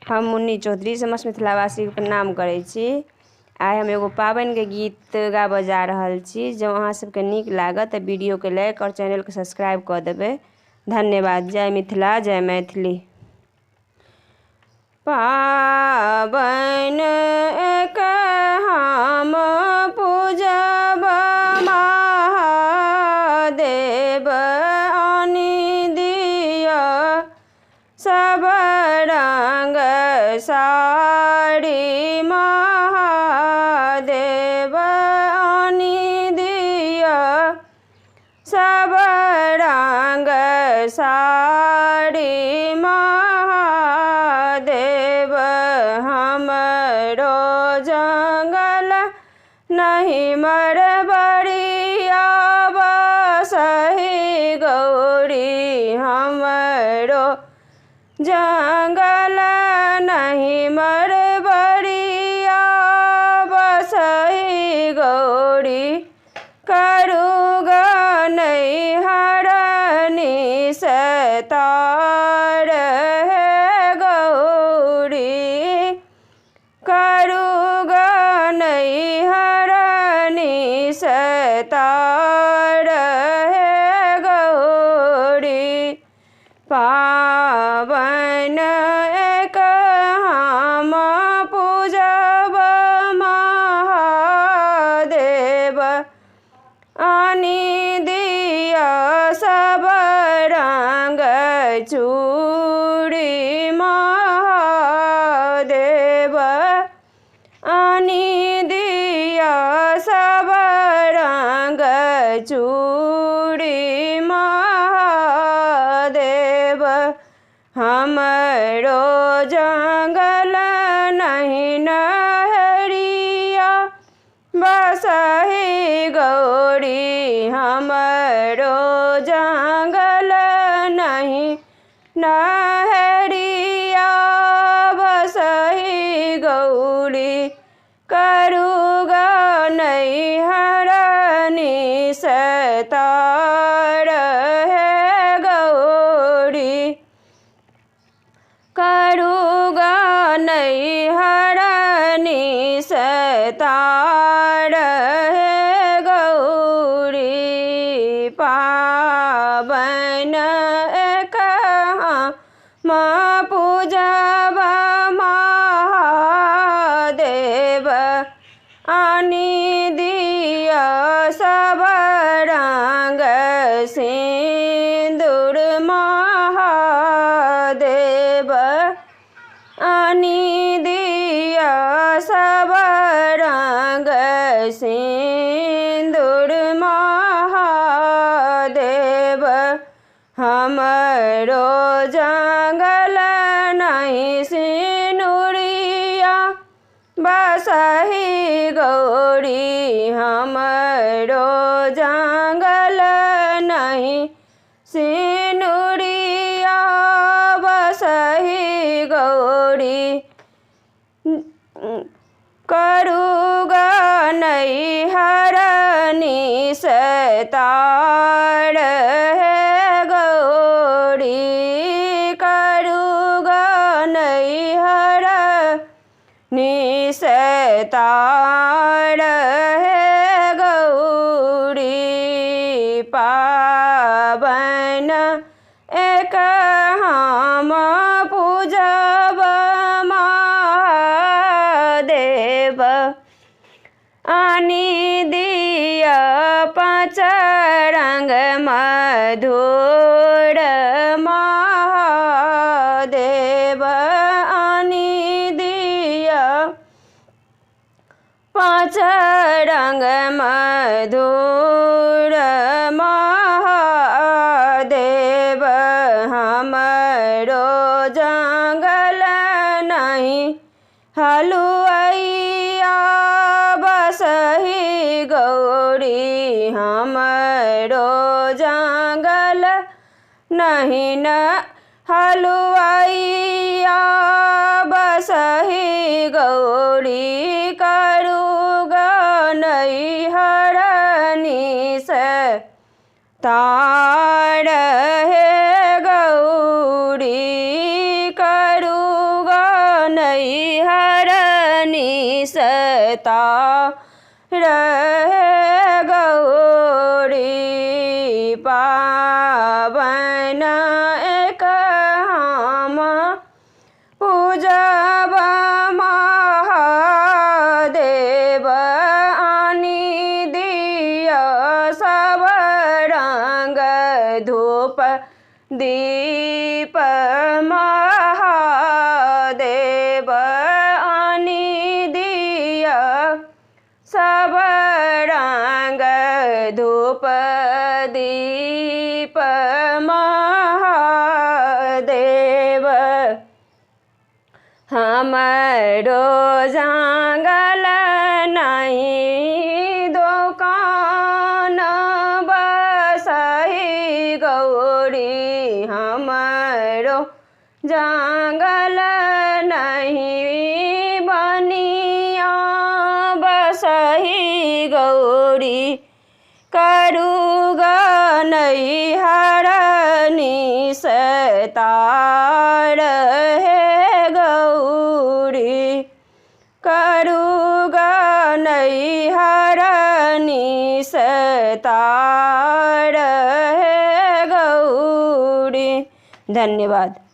हम मुन्नी चौधरी समस्त मिथिलावासी के प्रणाम करै छी। आइ हम एगो पाबनि के गीत गाबऽ जा रहल छी। जँ अहाँ सबके नीक लागत तऽ वीडियो के लाइक और चैनल के सब्सक्राइब कऽ देबै। धन्यवाद। जय मिथिला, जय मैथिली। पाबनि एक हम पूजब महादेव, आनि दिअ सब रंग साड़ी महादेव, आनि दिअ सब रंग साड़ी महादेव। हमरो जंगल नहीं मरबड़िया बसहि गौरी, हमरो जंगल नहीं मरबड़िया बसहि गौरी। करूग नैहर निस्तार हे गौरी, करूग नैहर निस्तार हे गौरी। पाबनि एक हम पूजब महादेव, आनि दिअ सब रंग चूड़ी महादेव, आनि दिअ सब रंग चूड़ी महादेव। हमरो जंगल नहीं नहरिया बसहि गौरी, हमरो जंगल नहीं नहरिया बसहि गौरी। करूग नैहर निस्तार हे गौरी, करूग नैहर निस्तार हे गौरी। पाबनि एक हम पूजब महादेव, आनि दिअ सब रंग सिंदूर महादेव, आनि दिअ सब रंग सिंदूर महादेव। हमरो जंगल नहीं सिनुरिया बसहि गौरी, हमरो जंगल नहीं सिनुरिया बसहि गौरी। करूग नैहर निस्तार हे गौरी, करूग नैहर निस्तार हे गौरी। पाबनि एक हम पूजब महादेव, आनि दिअ पाँच रंग मधुर महादेव, आनि दिअ पाँच रंग मधुर महादेव। हमरो जंगल नहीं हलुआइया बसहि गौरी, हमरो जंगल नहीं न हलुआइया बसहि गौरी। करूग नैहर निस्तार हे गौरी, करूग नैहरनी सता रहे गौरी पावन एक हम पूजब महादेव आनी दिया सब रंग धूप दीप महादेव आनी दिया सब रंग धूप दीप महादेव हमरो जंगल नहीं दुकान बसही गौरी हमरो जंगल नहीं बनिया बसही गौरी करूगा नैहरनी सतार है गौरी करूगा नैहरनी सतार है गौरी। धन्यवाद।